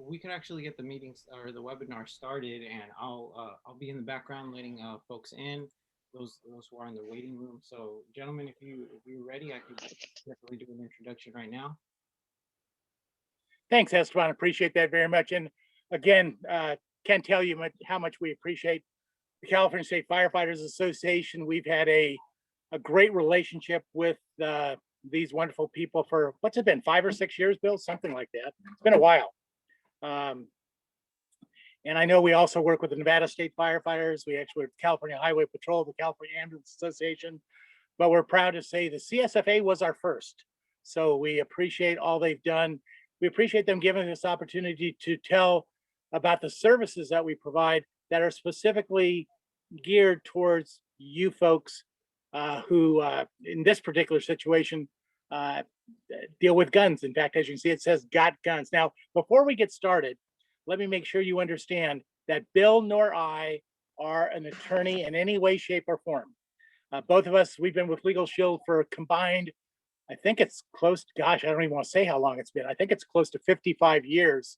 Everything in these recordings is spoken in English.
we could actually get the meetings or the webinar started, and I'll be in the background letting folks in, those who are in the waiting room. So, gentlemen, if you're ready, I could definitely do an introduction right now. Thanks, Esteban. Appreciate that very much. And again, can't tell you how much we appreciate the California State Firefighters Association. We've had a great relationship with these wonderful people for what's it been, 5 or 6 years, Bill? Something like that. It's been a while. And I know we also work with the Nevada State Firefighters. We actually work with California Highway Patrol, the California Ambulance Association. But we're proud to say the CSFA was our first. So we appreciate all they've done. We appreciate them giving us opportunity to tell about the services that we provide that are specifically geared towards you folks who, in this particular situation, deal with guns. In fact, as you can see, it says got guns. Now, before we get started, let me make sure you understand that Bill nor I are an attorney in any way, shape, or form. Both of us, we've been with Legal Shield for a combined, I think it's close to, gosh, I don't even want to say how long it's been. I think it's close to 55 years.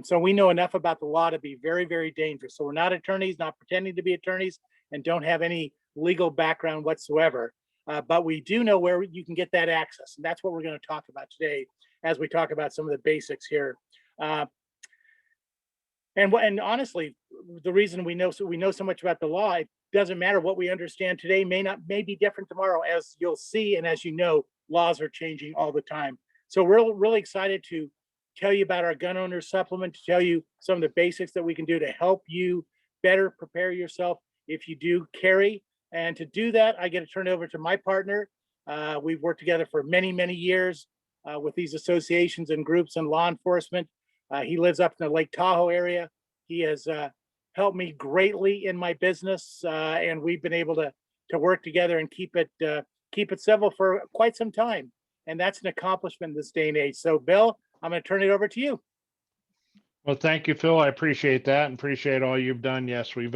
So we know enough about the law to be very, very dangerous. So we're not attorneys, not pretending to be attorneys, and don't have any legal background whatsoever. But we do know where you can get that access. And that's what we're going to talk about today as we talk about some of the basics here. And honestly, the reason we know so much about the law, it doesn't matter what we understand today, may be different tomorrow, as you'll see. And as you know, laws are changing all the time. So we're really excited to tell you about our gun owner supplement, to tell you some of the basics that we can do to help you better prepare yourself if you do carry. And to do that, I get to turn it over to my partner. We've worked together for many, many years with these associations and groups and law enforcement. He lives up in the Lake Tahoe area. He has helped me greatly in my business, and we've been able to work together and keep it civil for quite some time. And that's an accomplishment in this day and age. So, Bill, I'm going to turn it over to you. Well, thank you, Phil. I appreciate that and appreciate all you've done. Yes, we've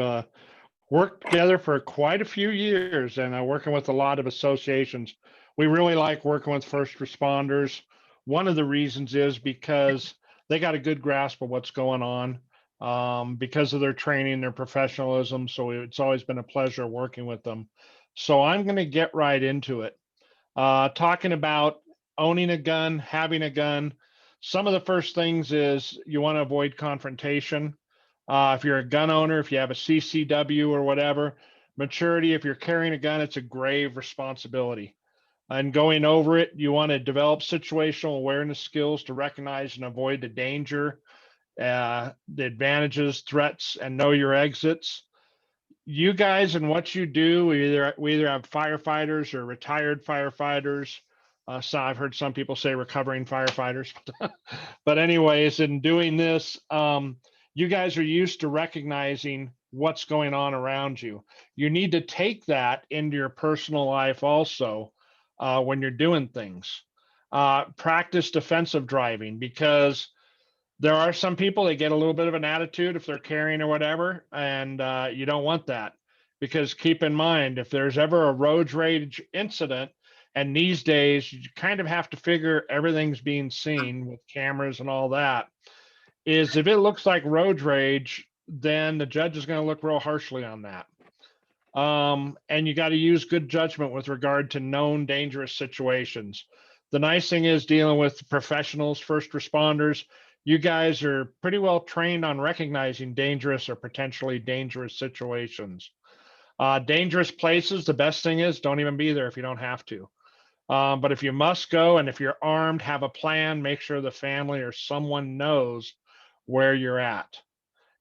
worked together for quite a few years and working with a lot of associations. We really like working with first responders. One of the reasons is because they got a good grasp of what's going on because of their training, their professionalism. So it's always been a pleasure working with them. So I'm going to get right into it. Talking about owning a gun, having a gun. Some of the first things is you want to avoid confrontation. If you're a gun owner, if you have a CCW or whatever, maturity, if you're carrying a gun, it's a grave responsibility. And going over it, you want to develop situational awareness skills to recognize and avoid the danger, the advantages, threats, and know your exits. You guys and what you do, we either have firefighters or retired firefighters. So I've heard some people say recovering firefighters. But anyways, in doing this, you guys are used to recognizing what's going on around you. You need to take that into your personal life also when you're doing things. Practice defensive driving, because there are some people that get a little bit of an attitude if they're carrying or whatever, and you don't want that. Because keep in mind, if there's ever a road rage incident, and these days you kind of have to figure everything's being seen with cameras and all that, is if it looks like road rage, then the judge is going to look real harshly on that. And you got to use good judgment with regard to known dangerous situations. The nice thing is dealing with professionals, first responders, you guys are pretty well trained on recognizing dangerous or potentially dangerous situations. Dangerous places, the best thing is don't even be there if you don't have to. But if you must go, and if you're armed, have a plan, make sure the family or someone knows where you're at.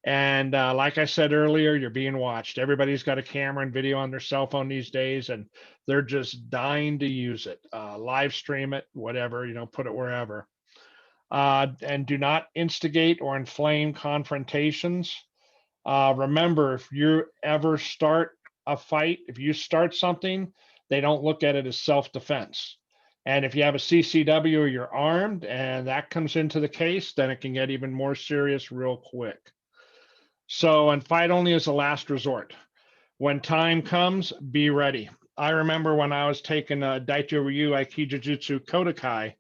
And like I said earlier, you're being watched. Everybody's got a camera and video on their cell phone these days, and they're just dying to use it. Live stream it, whatever, put it wherever. And do not instigate or inflame confrontations. Remember, if you ever start a fight, if you start something, they don't look at it as self-defense. And if you have a CCW or you're armed and that comes into the case, then it can get even more serious real quick. So, and fight only as a last resort. When time comes, be ready. I remember when I was taking Daicho Ryu Aikijujutsu Kodokai,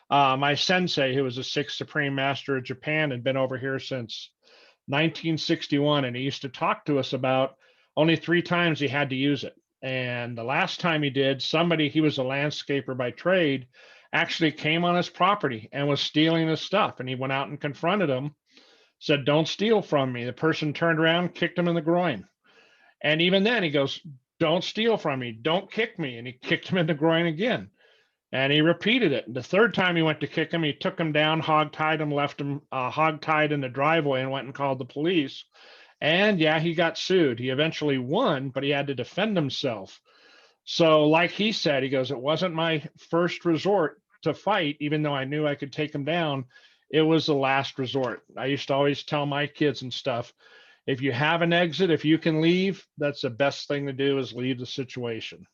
My sensei, who was a sixth Supreme Master of Japan, had been over here since 1961, and he used to talk to us about only 3 times he had to use it. And the last time he did, somebody, he was a landscaper by trade, actually came on his property and was stealing his stuff. And he went out and confronted him, said, "Don't steal from me." The person turned around, kicked him in the groin. And even then he goes, "Don't steal from me, don't kick me." And he kicked him in the groin again. And he repeated it. The third time he went to kick him, he took him down, hog-tied him, left him hog-tied in the driveway, and went and called the police. And yeah, he got sued. He eventually won, but he had to defend himself. So like he said, he goes, "It wasn't my first resort to fight, even though I knew I could take him down. It was the last resort." I used to always tell my kids and stuff, if you have an exit, if you can leave, that's the best thing to do, is leave the situation.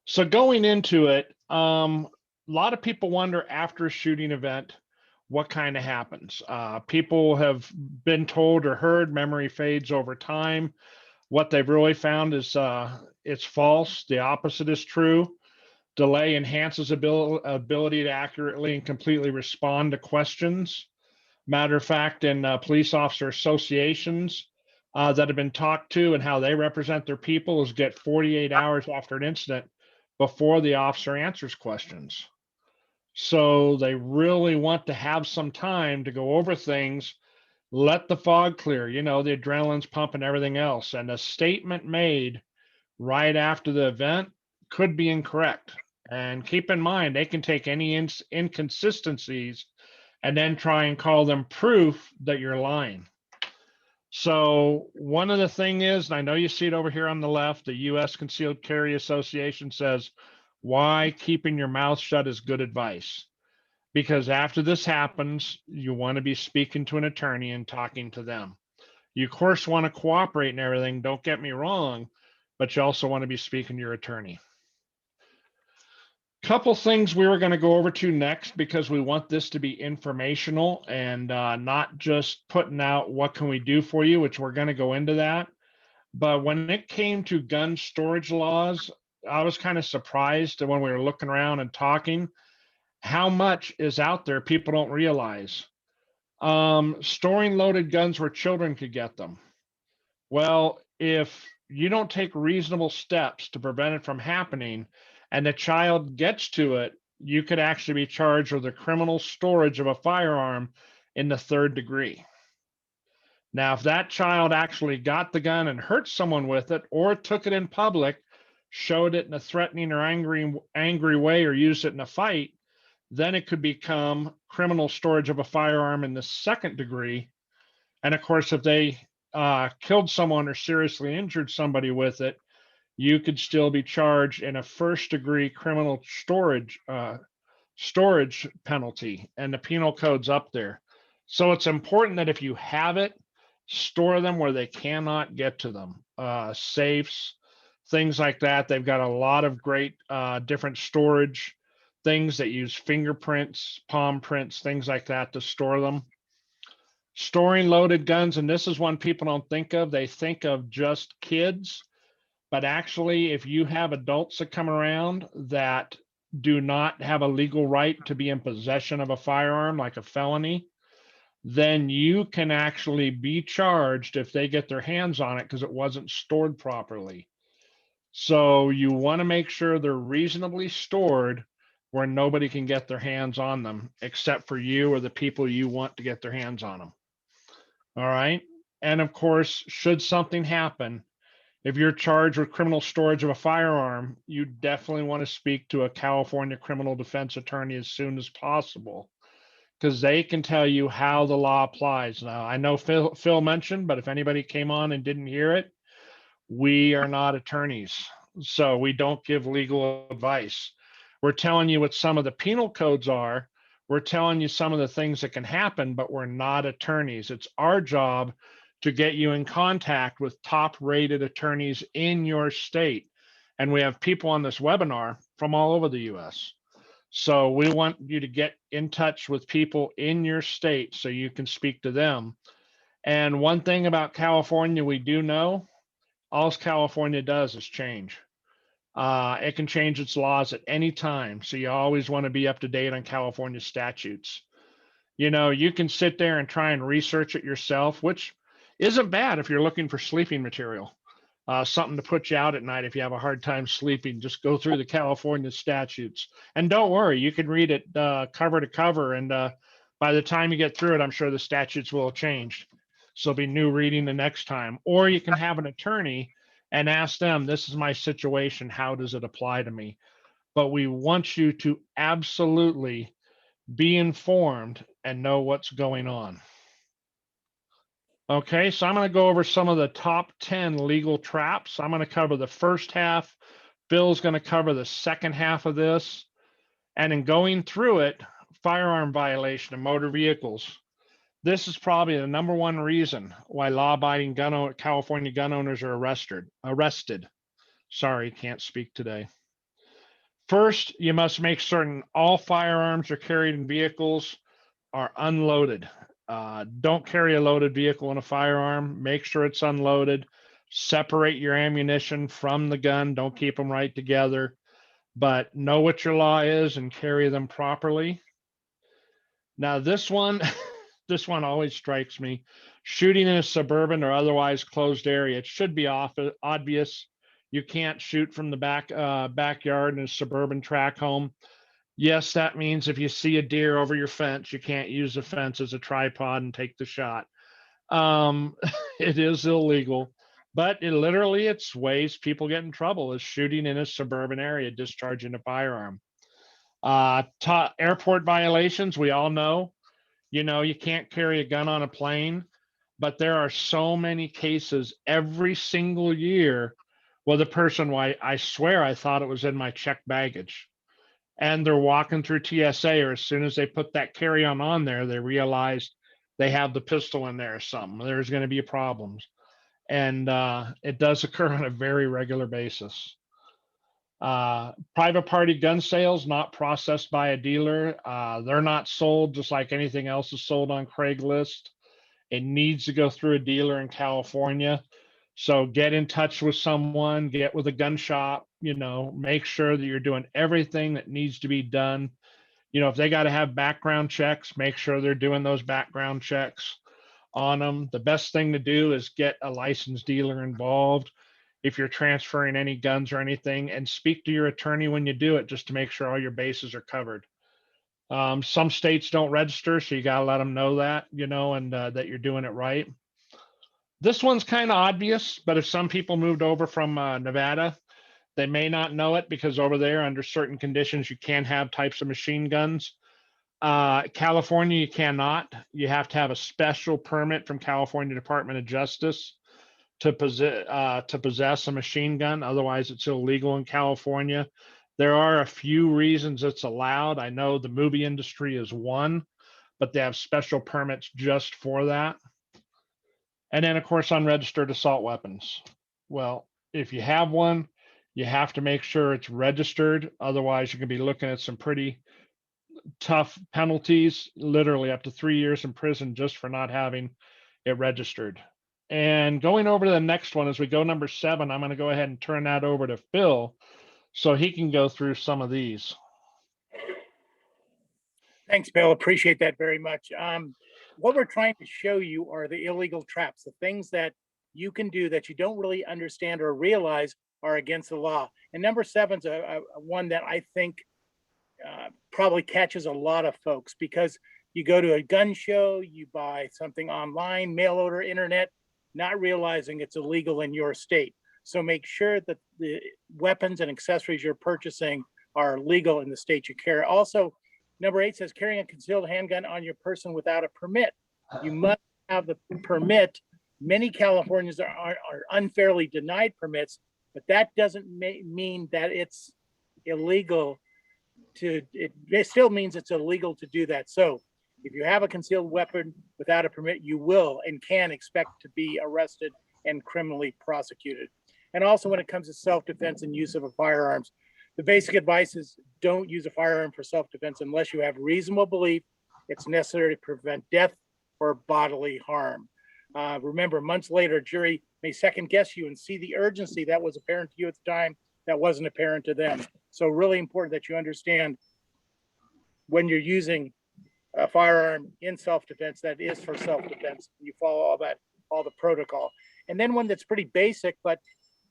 So going into it, a lot of people wonder after a shooting event, what kind of happens. People have been told or heard memory fades over time. What they've really found is it's false. The opposite is true. Delay enhances ability to accurately and completely respond to questions. Matter of fact, in police officer associations that have been talked to and how they represent their people is get 48 hours after an incident before the officer answers questions. So they really want to have some time to go over things, let the fog clear, the adrenaline's pumping, everything else. And a statement made right after the event could be incorrect. And keep in mind, they can take any inconsistencies and then try and call them proof that you're lying. So one of the thing is, and I know you see it over here on the left, the U.S. Concealed Carry Association says, why keeping your mouth shut is good advice. Because after this happens, you want to be speaking to an attorney and talking to them. You, of course, want to cooperate and everything, don't get me wrong, but you also want to be speaking to your attorney. Couple things we were going to go over to next, because we want this to be informational and not just putting out what can we do for you, which we're going to go into that. But when it came to gun storage laws, I was kind of surprised when we were looking around and talking how much is out there people don't realize. Storing loaded guns where children could get them. Well, if you don't take reasonable steps to prevent it from happening, and the child gets to it, you could actually be charged with the criminal storage of a firearm in the 3rd degree. Now, if that child actually got the gun and hurt someone with it, or took it in public, showed it in a threatening or angry way, or used it in a fight, then it could become criminal storage of a firearm in the 2nd degree. And of course, if they killed someone or seriously injured somebody with it, you could still be charged in a 1st degree criminal storage penalty, and the penal code's up there. So it's important that if you have it, store them where they cannot get to them. Safes, things like that. They've got a lot of great different storage things that use fingerprints, palm prints, things like that to store them. Storing loaded guns, and this is one people don't think of. They think of just kids. But actually, if you have adults that come around that do not have a legal right to be in possession of a firearm, like a felony, then you can actually be charged if they get their hands on it because it wasn't stored properly. So you want to make sure they're reasonably stored where nobody can get their hands on them except for you or the people you want to get their hands on them. All right. And of course, should something happen, if you're charged with criminal storage of a firearm, you definitely want to speak to a California criminal defense attorney as soon as possible, because they can tell you how the law applies. Now, I know Phil mentioned, but if anybody came on and didn't hear it, we are not attorneys, so we don't give legal advice. We're telling you what some of the penal codes are. We're telling you some of the things that can happen, but we're not attorneys. It's our job to get you in contact with top-rated attorneys in your state. And we have people on this webinar from all over the US. So we want you to get in touch with people in your state so you can speak to them. And one thing about California we do know, all California does is change. It can change its laws at any time. So you always want to be up to date on California statutes. You know, you can sit there and try and research it yourself, which isn't bad if you're looking for sleeping material. Something to put you out at night if you have a hard time sleeping. Just go through the California statutes. And don't worry, you can read it cover to cover. And by the time you get through it, I'm sure the statutes will have changed. So it'll be new reading the next time. Or you can have an attorney and ask them, this is my situation. How does it apply to me? But we want you to absolutely be informed and know what's going on. Okay, so I'm going to go over some of the top 10 legal traps. I'm going to cover the first half. Bill's going to cover the second half of this. And in going through it, firearm violation of motor vehicles. This is probably the number one reason why law-abiding California gun owners are arrested. Sorry, can't speak today. First, you must make certain all firearms are carried in vehicles are unloaded. Don't carry a loaded vehicle in a firearm. Make sure it's unloaded. Separate your ammunition from the gun. Don't keep them right together. But know what your law is and carry them properly. Now, this one, this one always strikes me. Shooting in a suburban or otherwise closed area. It should be obvious. You can't shoot from the backyard in a suburban track home. Yes, that means if you see a deer over your fence, you can't use the fence as a tripod and take the shot. It is illegal, but it's ways people get in trouble is shooting in a suburban area, discharging a firearm. Airport violations, we all know. You know, you can't carry a gun on a plane, but there are so many cases every single year where the person, why I swear I thought it was in my checked baggage. And they're walking through TSA, or as soon as they put that carry-on on there, they realized they have the pistol in there or something. There's going to be problems. And it does occur on a very regular basis. Private party gun sales not processed by a dealer. They're not sold just like anything else is sold on Craigslist. It needs to go through a dealer in California. So get in touch with someone, get with a gun shop, you know, make sure that you're doing everything that needs to be done. You know, if they got to have background checks, make sure they're doing those background checks on them. The best thing to do is get a licensed dealer involved if you're transferring any guns or anything, and speak to your attorney when you do it just to make sure all your bases are covered. Some states don't register, so you got to let them know that, you know, and that you're doing it right. This one's kind of obvious, but if some people moved over from Nevada, they may not know it because over there, under certain conditions, you can have types of machine guns. California, you cannot. You have to have a special permit from California Department of Justice to possess a machine gun. Otherwise, it's illegal in California. There are a few reasons it's allowed. I know the movie industry is one, but they have special permits just for that. And then, of course, unregistered assault weapons. Well, if you have one, you have to make sure it's registered. Otherwise, you can be looking at some pretty tough penalties, literally up to 3 years in prison just for not having it registered. And going over to the next one, as we go number 7, I'm going to go ahead and turn that over to Phil so he can go through some of these. Thanks, Bill. Appreciate that very much. What we're trying to show you are the illegal traps, the things that you can do that you don't really understand or realize are against the law. And number 7's a one that I think probably catches a lot of folks, because you go to a gun show, you buy something online, mail order, internet, not realizing it's illegal in your state. So make sure that the weapons and accessories you're purchasing are legal in the state you carry. Also, number 8 says carrying a concealed handgun on your person without a permit. You must have the permit. Many Californians are unfairly denied permits, but that doesn't mean that it's illegal it still means it's illegal to do that. So if you have a concealed weapon without a permit, you will and can expect to be arrested and criminally prosecuted. And also when it comes to self-defense and use of firearms, the basic advice is don't use a firearm for self-defense unless you have reasonable belief it's necessary to prevent death or bodily harm. Remember, months later, a jury may second guess you and see the urgency that was apparent to you at the time that wasn't apparent to them. So really important that you understand when you're using a firearm in self-defense, that is for self-defense. You follow all the protocol. And then one that's pretty basic, but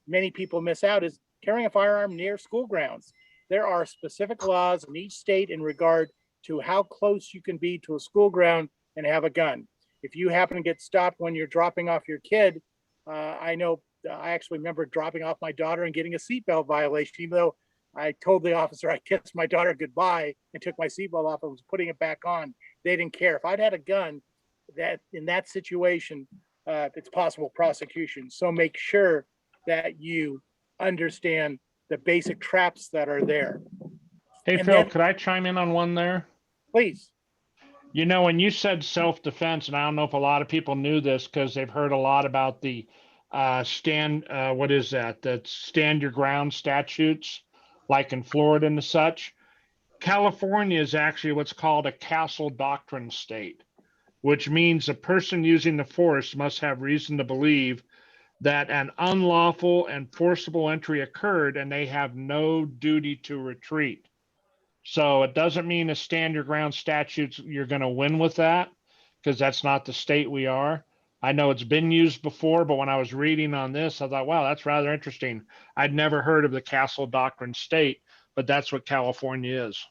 many people miss out, is carrying a firearm near school grounds. There are specific laws in each state in regard to how close you can be to a school ground and have a gun. If you happen to get stopped when you're dropping off your kid, I know I actually remember dropping off my daughter and getting a seatbelt violation, even though I told the officer I kissed my daughter goodbye and took my seatbelt off and was putting it back on. They didn't care. If I'd had a gun, that in that situation, it's possible prosecution. So make sure that you understand the basic traps that are there. Hey, And Phil, then- could I chime in on one there? Please. You know, when you said self-defense, and I don't know if a lot of people knew this because they've heard a lot about the what is that? That stand your ground statutes, like in Florida and such. California is actually what's called a castle doctrine state, which means a person using the force must have reason to believe that an unlawful and forcible entry occurred and they have no duty to retreat. So it doesn't mean a stand your ground statutes, you're going to win with that, because that's not the state we are. I know it's been used before, but when I was reading on this, I thought, wow, that's rather interesting. I'd never heard of the castle doctrine state, but that's what California is.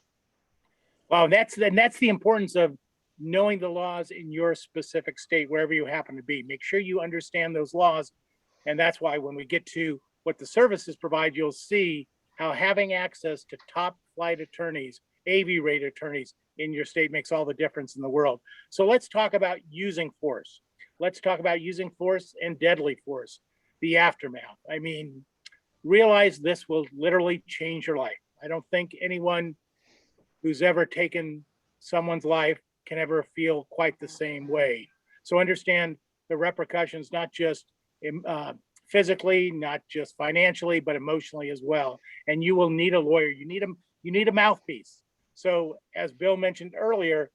Wow, that's the importance of knowing the laws in your specific state, wherever you happen to be. Make sure you understand those laws. And that's why when we get to what the services provide, you'll see how having access to top flight attorneys, AV rate attorneys in your state makes all the difference in the world. So let's talk about using force. Let's talk about using force and deadly force, the aftermath. I mean, realize this will literally change your life. I don't think anyone who's ever taken someone's life can ever feel quite the same way. So understand the repercussions, not just physically, not just financially, but emotionally as well. And you will need a lawyer. You need a mouthpiece. So as Bill mentioned earlier,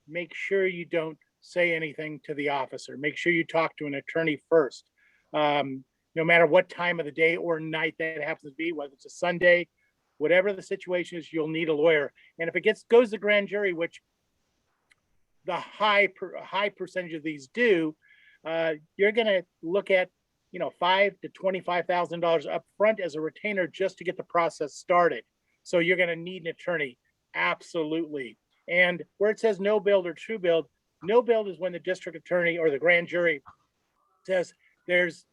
make sure you don't say anything to the officer. Make sure you talk to an attorney first. No matter what time of the day or night that happens to be, whether it's a Sunday, whatever the situation is, you'll need a lawyer. And if it goes to grand jury, which the high percentage of these do, you're going to look at $5,000 to $25,000 up front as a retainer just to get the process started. So you're going to need an attorney, absolutely. And where it says no build or true build, no build is when the district attorney or the grand jury says there's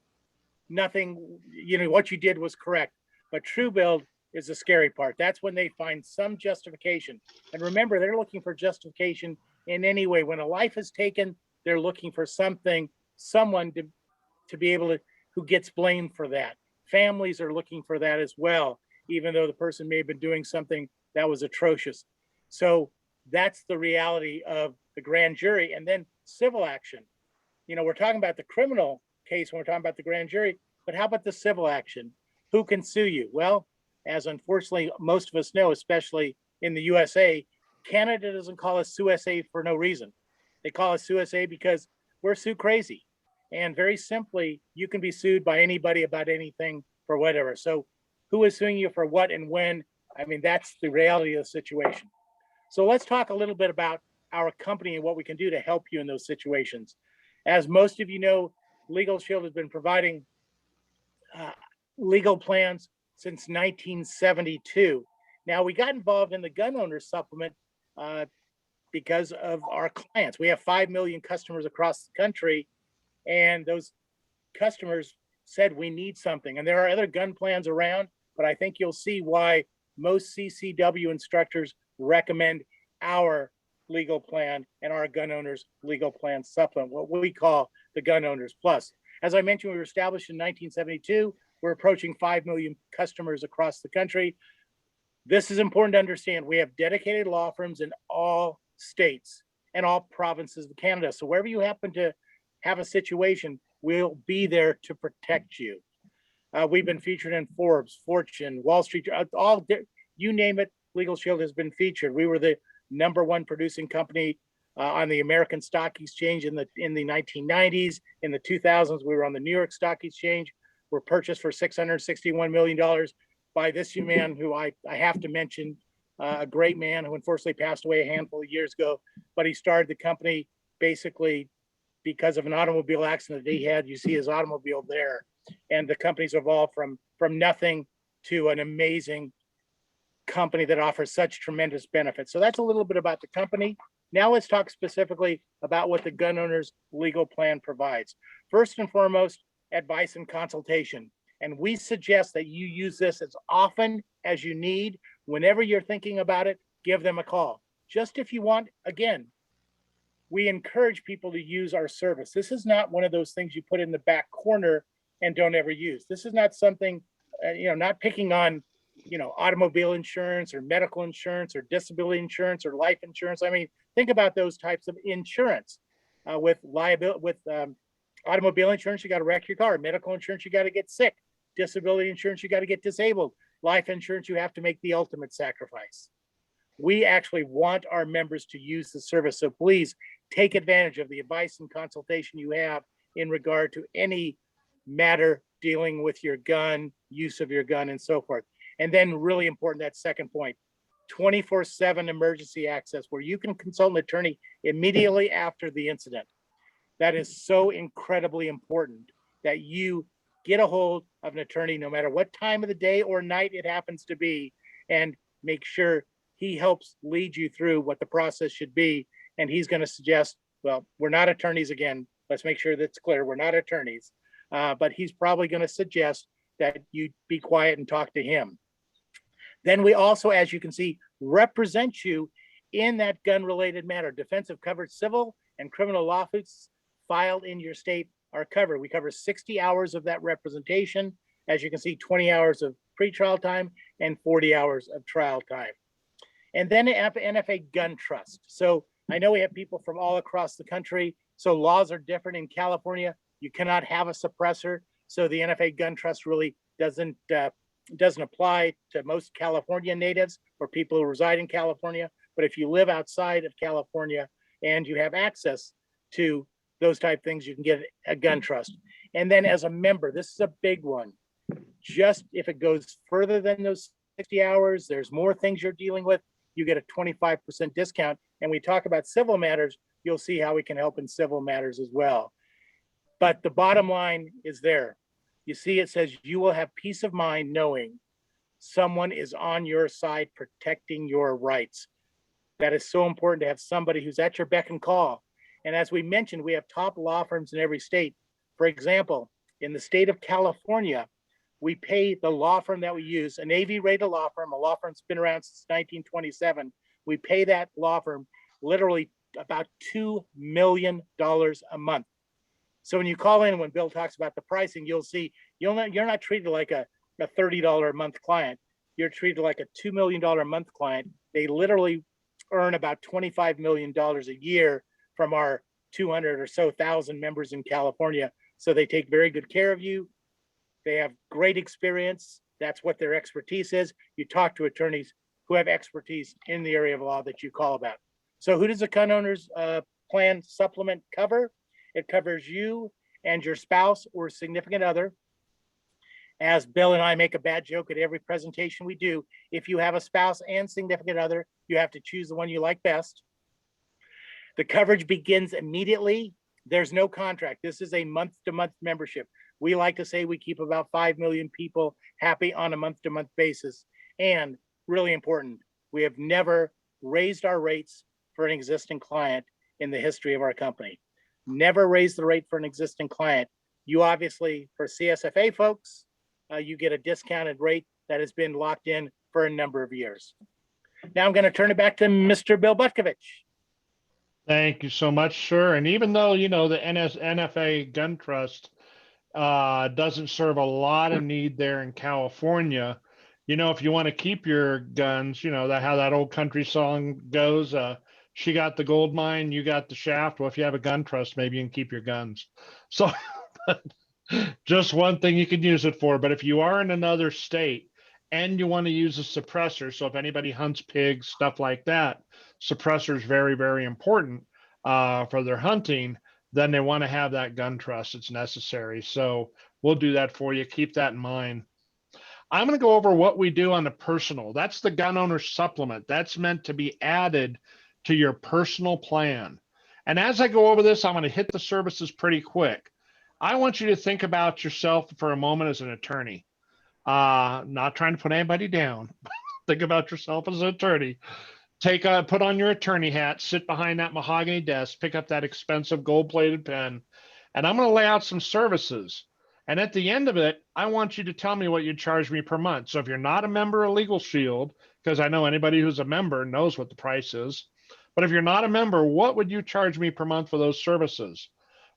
nothing, what you did was correct. But true build is the scary part. That's when they find some justification. And remember, they're looking for justification in any way. When a life is taken, they're looking for someone to be able to, who gets blamed for that. Families are looking for that as well, even though the person may have been doing something that was atrocious. So that's the reality of the grand jury. And then civil action. We're talking about the criminal case when we're talking about the grand jury, but how about the civil action? Who can sue you? Well, as unfortunately most of us know, especially in the USA, Canada doesn't call us USA for no reason. They call us USA because we're sue crazy. And very simply, you can be sued by anybody about anything for whatever. So who is suing you for what and when? I mean, that's the reality of the situation. So let's talk a little bit about our company and what we can do to help you in those situations. As most of you know, Legal Shield has been providing legal plans since 1972. Now, we got involved in the gun owner supplement because of our clients. We have 5 million customers across the country, and those customers said we need something. And there are other gun plans around, but I think you'll see why most CCW instructors recommend our legal plan and our gun owners legal plan supplement, what we call the Gun Owners Plus. As I mentioned, we were established in 1972. We're approaching 5 million customers across the country. This is important to understand. We have dedicated law firms in all states and all provinces of Canada. So wherever you happen to have a situation, we'll be there to protect you. We've been featured in Forbes, Fortune, Wall Street, you name it, Legal Shield has been featured. We were the #1 producing company on the American Stock Exchange in the 1990s. In the 2000s, we were on the New York Stock Exchange. We're purchased for $661 million by this man who I have to mention, a great man who unfortunately passed away a handful of years ago, but he started the company basically because of an automobile accident that he had. You see his automobile there, and the company's evolved from nothing to an amazing company that offers such tremendous benefits. So that's a little bit about the company. Now let's talk specifically about what the gun owner's legal plan provides. First and foremost, advice and consultation. And we suggest that you use this as often as you need. Whenever you're thinking about it, give them a call. Just if you want, again, we encourage people to use our service. This is not one of those things you put in the back corner and don't ever use. This is not something, not picking on, automobile insurance or medical insurance or disability insurance or life insurance. I mean, think about those types of insurance. With automobile insurance, you got to wreck your car. Medical insurance, you got to get sick. Disability insurance, you got to get disabled. Life insurance, you have to make the ultimate sacrifice. We actually want our members to use the service. So please take advantage of the advice and consultation you have in regard to any matter dealing with your gun, use of your gun, and so forth. And then really important, that second point, 24/7 emergency access where you can consult an attorney immediately after the incident. That is so incredibly important that you get a hold of an attorney, no matter what time of the day or night it happens to be, and make sure he helps lead you through what the process should be. And he's going to suggest, well, we're not attorneys again. Let's make sure that's clear. We're not attorneys. But he's probably going to suggest that you be quiet and talk to him. Then we also, as you can see, represent you in that gun-related matter. Defensive covered civil and criminal lawsuits filed in your state are covered. We cover 60 hours of that representation. As you can see, 20 hours of pretrial time and 40 hours of trial time. And then NFA Gun Trust. So I know we have people from all across the country. So laws are different in California. You cannot have a suppressor. So the NFA Gun Trust really doesn't apply to most California natives or people who reside in California. But if you live outside of California and you have access to those type things, you can get a gun trust. And then as a member, this is a big one. Just if it goes further than those 60 hours, there's more things you're dealing with, you get a 25% discount. And we talk about civil matters, you'll see how we can help in civil matters as well. But the bottom line is there. You see, it says you will have peace of mind knowing someone is on your side protecting your rights. That is so important to have somebody who's at your beck and call. And as we mentioned, we have top law firms in every state. For example, in the state of California, we pay the law firm that we use, an AV-rated law firm, a law firm that's been around since 1927. We pay that law firm literally about $2 million a month. So when you call in, when Bill talks about the pricing, you'll see you're not treated like a $30 a month client. You're treated like a $2 million a month client. They literally earn about $25 million a year from our 200 or so thousand members in California. So they take very good care of you. They have great experience. That's what their expertise is. You talk to attorneys who have expertise in the area of law that you call about. So who does the gun owner's plan supplement cover? It covers you and your spouse or significant other. As Bill and I make a bad joke at every presentation we do, if you have a spouse and significant other, you have to choose the one you like best. The coverage begins immediately. There's no contract. This is a month-to-month membership. We like to say we keep about 5 million people happy on a month-to-month basis. And really important, we have never raised our rates for an existing client in the history of our company. Never raised the rate for an existing client. You obviously, for CSFA folks, you get a discounted rate that has been locked in for a number of years. Now I'm going to turn it back to Mr. Bill Butkovich. Thank you so much, sir. And even though, the NFA Gun Trust doesn't serve a lot of need there in California, if you want to keep your guns, how that old country song goes, she got the gold mine, you got the shaft. Well, if you have a gun trust, maybe you can keep your guns. So just one thing you can use it for. But if you are in another state and you want to use a suppressor, so if anybody hunts pigs, stuff like that, suppressor is very, very important for their hunting, then they want to have that gun trust. It's necessary. So we'll do that for you. Keep that in mind. I'm going to go over what we do on the personal. That's the gun owner supplement. That's meant to be added to your personal plan. And as I go over this, I'm going to hit the services pretty quick. I want you to think about yourself for a moment as an attorney. Not trying to put anybody down. Think about yourself as an attorney. Put on your attorney hat, sit behind that mahogany desk, pick up that expensive gold-plated pen, and I'm going to lay out some services. And at the end of it, I want you to tell me what you charge me per month. So if you're not a member of Legal Shield, because I know anybody who's a member knows what the price is, but if you're not a member, what would you charge me per month for those services?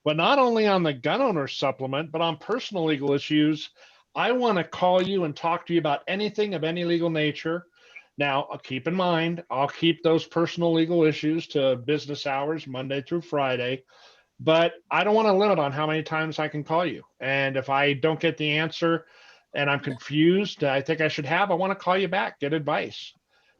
But not only on the gun owner supplement, but on personal legal issues, I want to call you and talk to you about anything of any legal nature. Now, keep in mind, I'll keep those personal legal issues to business hours, Monday through Friday, but I don't want to limit on how many times I can call you. And if I don't get the answer and I'm confused, I think I should I want to call you back, get advice.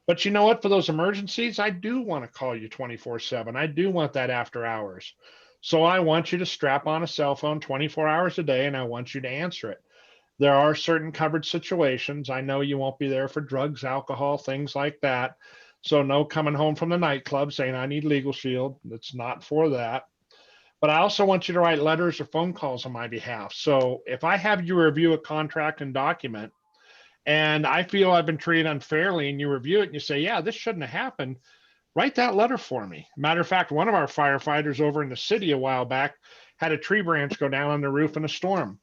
But you know what? For those emergencies, I do want to call you 24/7. I do want that after hours. So I want you to strap on a cell phone 24 hours a day, and I want you to answer it. There are certain covered situations. I know you won't be there for drugs, alcohol, things like that. So no coming home from the nightclub saying, I need Legal Shield. It's not for that. But I also want you to write letters or phone calls on my behalf. So if I have you review a contract and document, and I feel I've been treated unfairly, and you review it and you say, yeah, this shouldn't have happened, write that letter for me. Matter of fact, one of our firefighters over in the city a while back had a tree branch go down on the roof in a storm.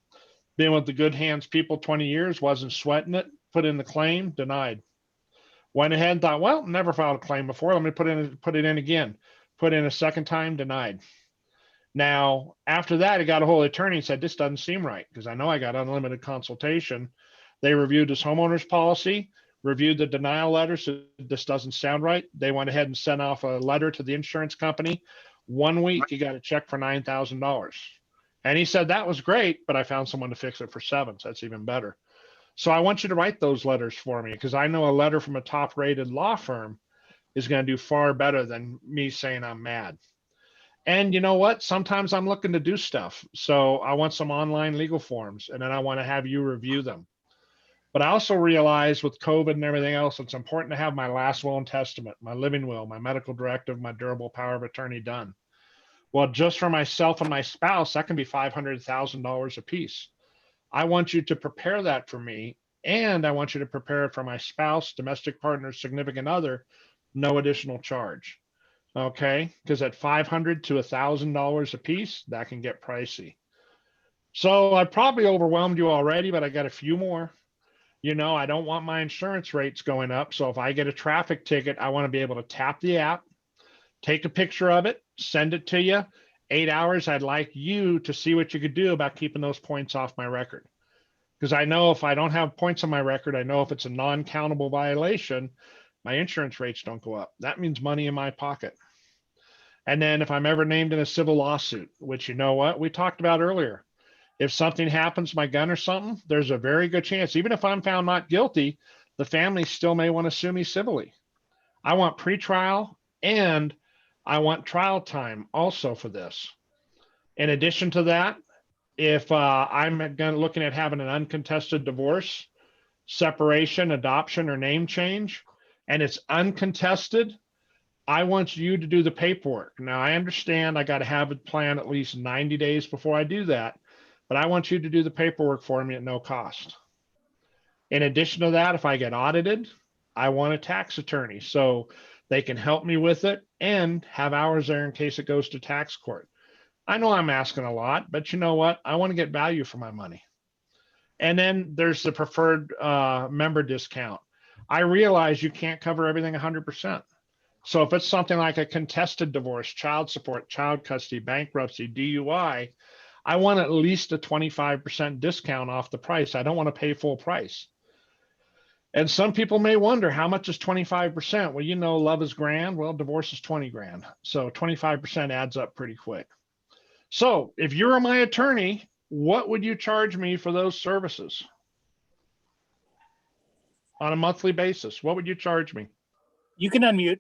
Been with the Good Hands people 20 years, wasn't sweating it, put in the claim, denied. Went ahead and thought, well, never filed a claim before. Let me put it in again. Put in a second time, denied. Now, after that, he got a hold of the attorney and said, this doesn't seem right, because I know I got unlimited consultation. They reviewed his homeowner's policy, reviewed the denial letter, so this doesn't sound right. They went ahead and sent off a letter to the insurance company. 1 week, he got a check for $9,000. And he said, that was great, but I found someone to fix it for 7. So that's even better. So I want you to write those letters for me, because I know a letter from a top rated law firm is going to do far better than me saying I'm mad. And you know what? Sometimes I'm looking to do stuff. So I want some online legal forms, and then I want to have you review them. But I also realize with COVID and everything else, it's important to have my last will and testament, my living will, my medical directive, my durable power of attorney done. Well, just for myself and my spouse, that can be $500,000 a piece. I want you to prepare that for me, and I want you to prepare it for my spouse, domestic partner, significant other, no additional charge. Okay, because at $500 to $1,000 a piece, that can get pricey. So I probably overwhelmed you already, but I got a few more. You know, I don't want my insurance rates going up. So if I get a traffic ticket, I want to be able to tap the app, take a picture of it, send it to you. 8 hours, I'd like you to see what you could do about keeping those points off my record. Because I know if I don't have points on my record, I know if it's a non-countable violation, my insurance rates don't go up. That means money in my pocket. And then if I'm ever named in a civil lawsuit, which you know what, we talked about earlier, if something happens to my gun or something, there's a very good chance, even if I'm found not guilty, the family still may want to sue me civilly. I want pretrial and I want trial time also for this. In addition to that, if I'm looking at having an uncontested divorce, separation, adoption, or name change, and it's uncontested, I want you to do the paperwork. Now, I understand I got to have it planned at least 90 days before I do that, but I want you to do the paperwork for me at no cost. In addition to that, if I get audited, I want a tax attorney so they can help me with it and have hours there in case it goes to tax court. I know I'm asking a lot, but you know what? I want to get value for my money. And then there's the preferred member discount. I realize you can't cover everything 100%. So if it's something like a contested divorce, child support, child custody, bankruptcy, DUI, I want at least a 25% discount off the price. I don't want to pay full price. And some people may wonder, how much is 25%? Well, you know, love is grand. Well, divorce is 20 grand. So 25% adds up pretty quick. So if you're my attorney, what would you charge me for those services on a monthly basis? What would you charge me? You can unmute.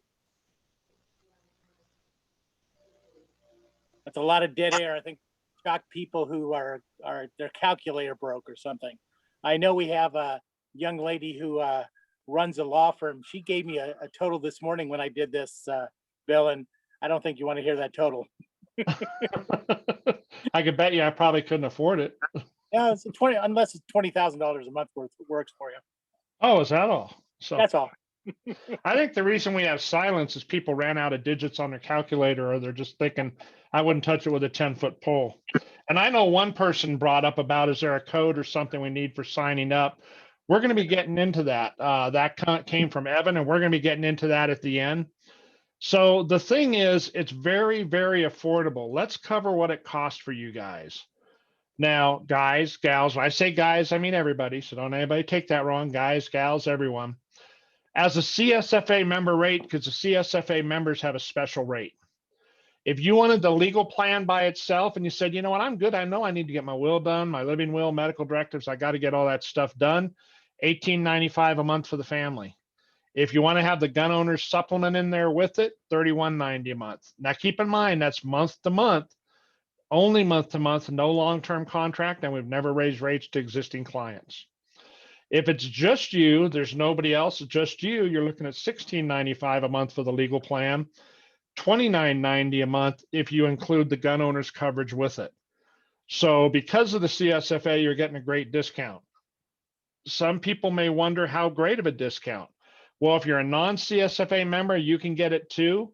That's a lot of dead air. I think shocked people who are their calculator broke or something. I know we have young lady who runs a law firm, she gave me a total this morning when I did this, Bill, and I don't think you want to hear that total. I could bet you I probably couldn't afford it. Yeah, it's 20, unless it's $20,000 a month worth works for you. Oh, is that all? So That's all. I think the reason we have silence is people ran out of digits on their calculator, or they're just thinking, I wouldn't touch it with a 10-foot pole. And I know one person brought up about, is there a code or something we need for signing up? We're going to be getting into that. That came from Evan, and we're going to be getting into that at the end. So the thing is, it's very, very affordable. Let's cover what it costs for you guys. Now, guys, gals, when I say guys, I mean everybody. So don't anybody take that wrong. Guys, gals, everyone. As a CSFA member rate, because the CSFA members have a special rate. If you wanted the legal plan by itself and you said, you know what, I'm good. I know I need to get my will done, my living will, medical directives. I got to get all that stuff done. $18.95 a month for the family. If you want to have the gun owners supplement in there with it, $31.90 a month. Now, keep in mind, that's month to month, only month to month, no long-term contract, and we've never raised rates to existing clients. If it's just you, there's nobody else, it's just you, you're looking at $16.95 a month for the legal plan, $29.90 a month if you include the gun owner's coverage with it. So because of the CSFA, you're getting a great discount. Some people may wonder how great of a discount. Well, if you're a non-CSFA member, you can get it too.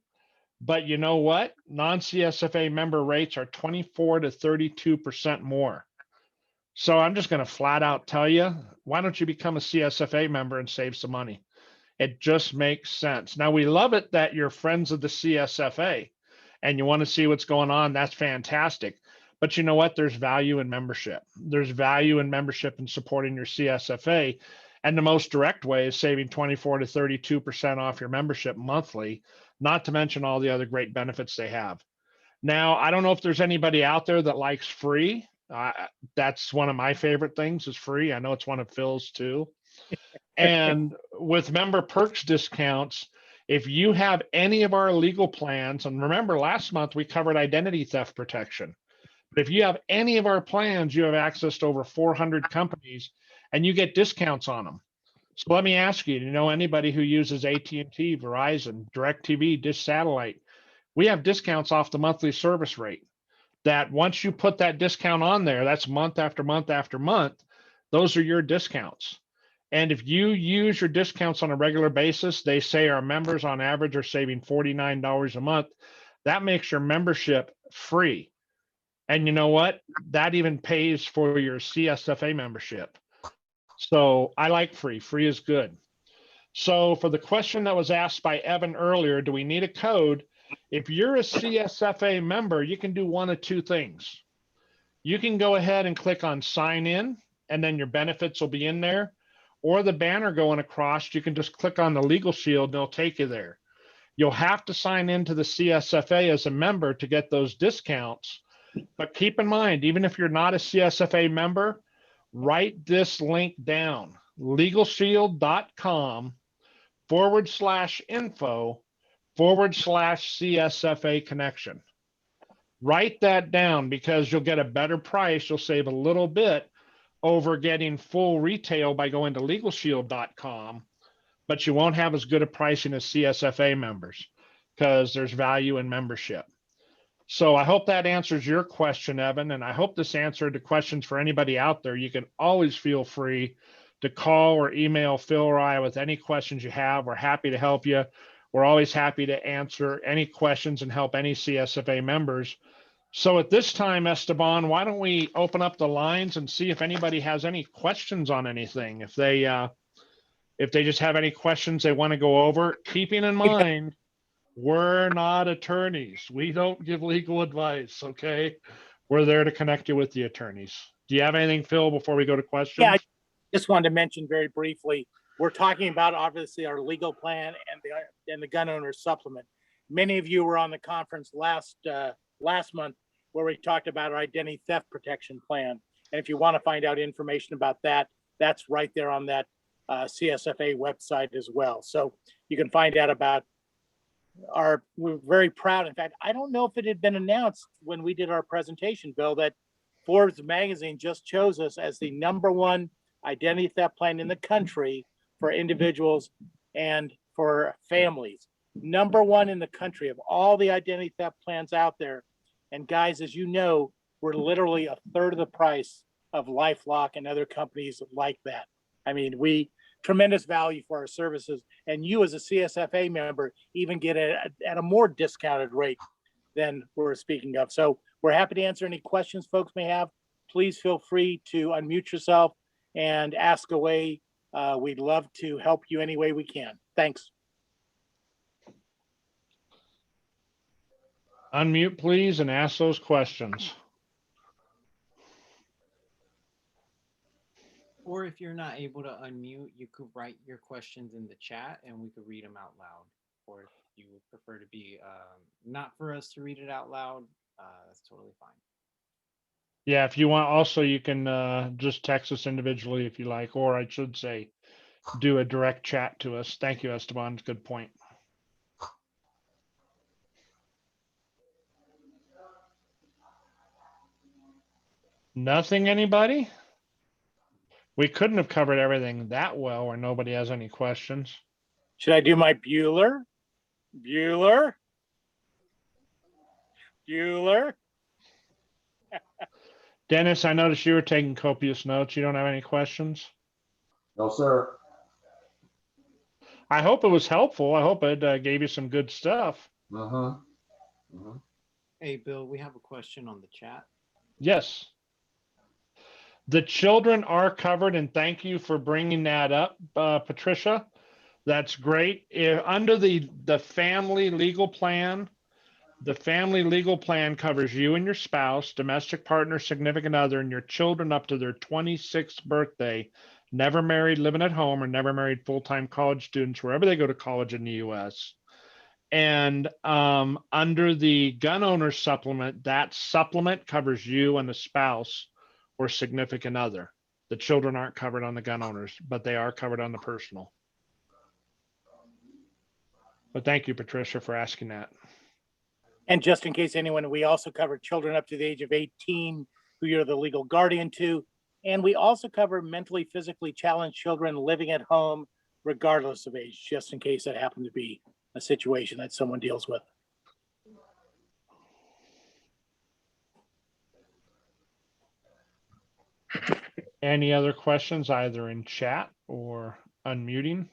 But you know what? Non-CSFA member rates are 24 to 32% more. So I'm just going to flat out tell you, why don't you become a CSFA member and save some money? It just makes sense. Now, we love it that you're friends of the CSFA and you want to see what's going on. That's fantastic. But you know what? There's value in membership. There's value in membership and supporting your CSFA. And the most direct way is saving 24 to 32% off your membership monthly, not to mention all the other great benefits they have. Now, I don't know if there's anybody out there that likes free. That's one of my favorite things is free. I know it's one of Phil's too. And with member perks discounts, if you have any of our legal plans, and remember last month we covered identity theft protection. But if you have any of our plans, you have access to over 400 companies and you get discounts on them. So let me ask you, do you know anybody who uses AT&T, Verizon, DirecTV, Dish Satellite? We have discounts off the monthly service rate. That once you put that discount on there, that's month after month after month, those are your discounts. And if you use your discounts on a regular basis, they say our members on average are saving $49 a month. That makes your membership free. And you know what? That even pays for your CSFA membership. So I like free. Free is good. So for the question that was asked by Evan earlier, do we need a code? If you're a CSFA member, you can do one of two things. You can go ahead and click on sign in, and then your benefits will be in there. Or the banner going across, you can just click on the Legal Shield and it'll take you there. You'll have to sign into the CSFA as a member to get those discounts. But keep in mind, even if you're not a CSFA member, write this link down, legalshield.com/info/CSFA connection. Write that down because you'll get a better price. You'll save a little bit over getting full retail by going to legalshield.com, but you won't have as good a pricing as CSFA members because there's value in membership. So I hope that answers your question, Evan, and I hope this answered the questions for anybody out there. You can always feel free to call or email Phil or I with any questions you have. We're happy to help you. We're always happy to answer any questions and help any CSFA members. So at this time, Esteban, why don't we open up the lines and see if anybody has any questions on anything? If they just have any questions they want to go over, keeping in mind, we're not attorneys. We don't give legal advice, okay? We're there to connect you with the attorneys. Do you have anything, Phil, before we go to questions? Yeah, I just wanted to mention very briefly, we're talking about obviously our legal plan and the gun owner supplement. Many of you were on the conference last month where we talked about our identity theft protection plan. And if you want to find out information about that, that's right there on that CSFA website as well. So you can find out about we're very proud. In fact, I don't know if it had been announced when we did our presentation, Bill, that Forbes magazine just chose us as the #1 identity theft plan in the country for individuals and for families. Number one in the country of all the identity theft plans out there. And guys, as you know, we're literally a third of the price of LifeLock and other companies like that. I mean, tremendous value for our services. And you as a CSFA member even get it at a more discounted rate than we're speaking of. So we're happy to answer any questions folks may have. Please feel free to unmute yourself and ask away. We'd love to help you any way we can. Thanks. Unmute, please, and ask those questions. Or if you're not able to unmute, you could write your questions in the chat and we could read them out loud. Or if you would prefer to be not for us to read it out loud, that's totally fine. Yeah, if you want, also, you can just text us individually if you like, or I should say, do a direct chat to us. Thank you, Esteban. Good point. Nothing, anybody? We couldn't have covered everything that well or nobody has any questions. Should I do my Bueller? Bueller? Bueller? Dennis, I noticed you were taking copious notes. You don't have any questions? No, sir. I hope it was helpful. I hope it gave you some good stuff. Hey, Bill, we have a question on the chat. Yes. The children are covered, and thank you for bringing that up, Patricia. That's great. Under the family legal plan, the family legal plan covers you and your spouse, domestic partner, significant other, and your children up to their 26th birthday, never married, living at home, or never married full-time college students, wherever they go to college in the U.S. And under the gun owner supplement, that supplement covers you and the spouse or significant other. The children aren't covered on the gun owners, but they are covered on the personal. But thank you, Patricia, for asking that. And just in case anyone, we also cover children up to the age of 18 who you're the legal guardian to. And we also cover mentally, physically challenged children living at home, regardless of age, just in case that happened to be a situation that someone deals with. Any other questions, either in chat or unmuting?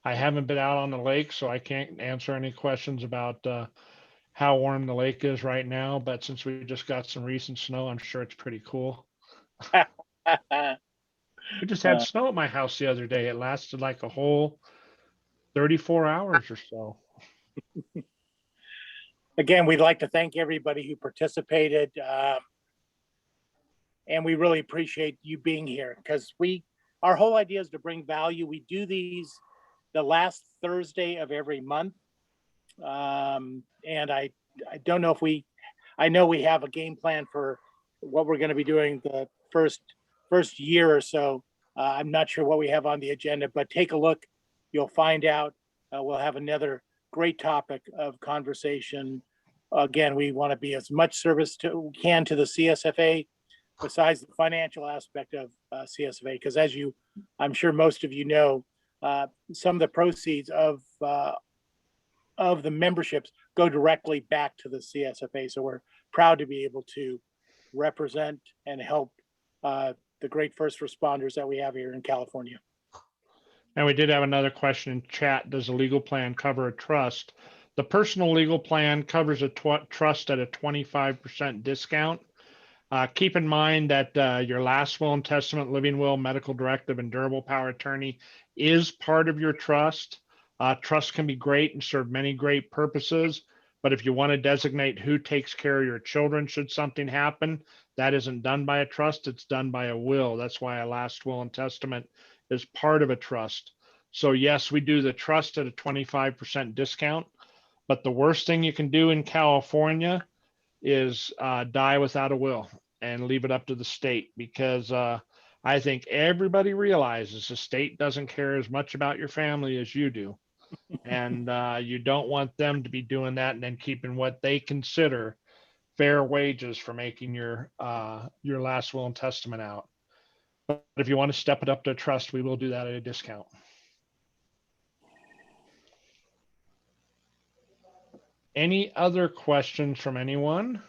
I haven't been out on the lake, so I can't answer any questions about how warm the lake is right now. But since we just got some recent snow, I'm sure it's pretty cool. We just had snow at my house the other day. It lasted like a whole 34 hours or so. Again, we'd like to thank everybody who participated. And we really appreciate you being here because our whole idea is to bring value. We do these the last Thursday of every month. And I don't know if I know we have a game plan for what we're going to be doing the first year or so. I'm not sure what we have on the agenda, but take a look. You'll find out. We'll have another great topic of conversation. Again, we want to be as much service we can to the CSFA besides the financial aspect of CSFA, because as I'm sure most of you know, some of the proceeds of the memberships go directly back to the CSFA. So we're proud to be able to represent and help the great first responders that we have here in California. And we did have another question in chat. Does a legal plan cover a trust? The personal legal plan covers a trust at a 25% discount. Keep in mind that your last will and testament, living will, medical directive, and durable power attorney is part of your trust. Trust can be great and serve many great purposes, but if you want to designate who takes care of your children should something happen, that isn't done by a trust, it's done by a will. That's why a last will and testament is part of a trust. So yes, we do the trust at a 25% discount, but the worst thing you can do in California is die without a will and leave it up to the state, because I think everybody realizes the state doesn't care as much about your family as you do. And you don't want them to be doing that and then keeping what they consider fair wages for making your last will and testament out. But if you want to step it up to a trust, we will do that at a discount. Any other questions from anyone?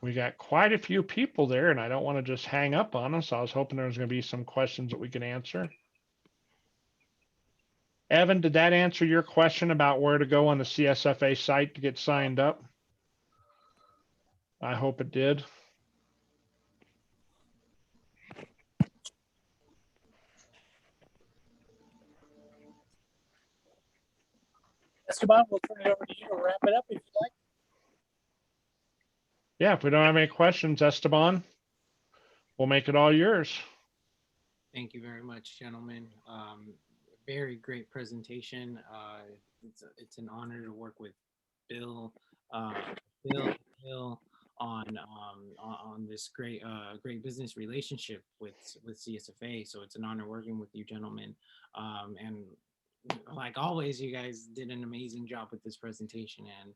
We got quite a few people there, and I don't want to just hang up on us. I was hoping there was going to be some questions that we could answer. Evan, did that answer your question about where to go on the CSFA site to get signed up? I hope it did. Esteban, we'll turn it over to you to wrap it up if you'd like. Yeah, if we don't have any questions, Esteban, we'll make it all yours. Thank you very much, gentlemen. Very great presentation. It's an honor to work with Bill, Bill on this great business relationship with CSFA. So it's an honor working with you, gentlemen. And like always, you guys did an amazing job with this presentation, and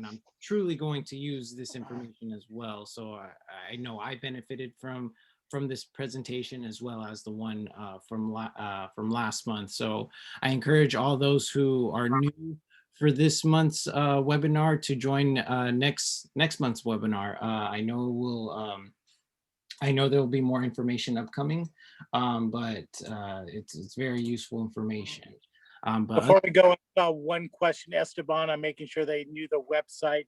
I'm truly going to use this information as well. So I know I benefited from this presentation as well as the one from last month. So I encourage all those who are new for this month's webinar to join next month's webinar. I know there will be more information upcoming, but it's very useful information. But Before we go, one question, Esteban, I'm making sure they knew the website.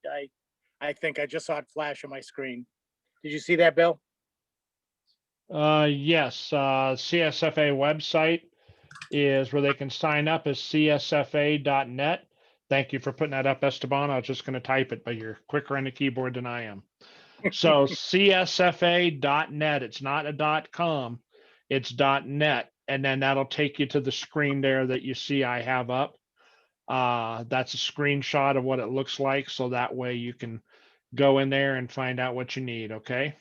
I think I just saw it flash on my screen. Did you see that, Bill? Yes, CSFA website is where they can sign up is csfa.net. Thank you for putting that up, Esteban. I was just going to type it, but you're quicker on the keyboard than I am. So csfa.net. It's not a .com, it's .net. And then that'll take you to the screen there that you see I have up. That's a screenshot of what it looks like. So that way you can go in there and find out what you need. Okay.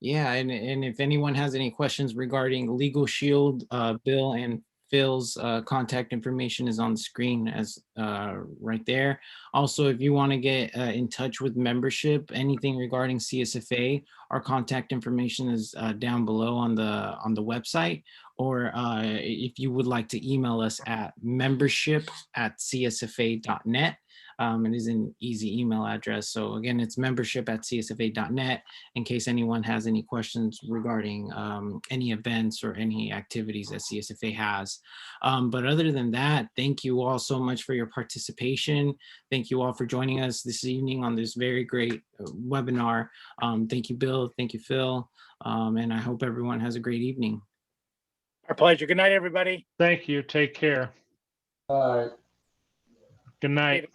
yeah, and if anyone has any questions regarding Legal Shield, Bill and Phil's contact information is on the screen as right there. Also, if you want to get in touch with membership, anything regarding CSFA, our contact information is down below on the website. Or if you would like to email us at membership@csfa.net. It is an easy email address. So again, it's membership@csfa.net in case anyone has any questions regarding any events or any activities that CSFA has. But other than that, thank you all so much for your participation. Thank you all for joining us this evening on this very great webinar. Thank you, Bill. Thank you, Phil. And I hope everyone has a great evening. Our pleasure. Good night, everybody. Thank you. Take care. All right. Good night.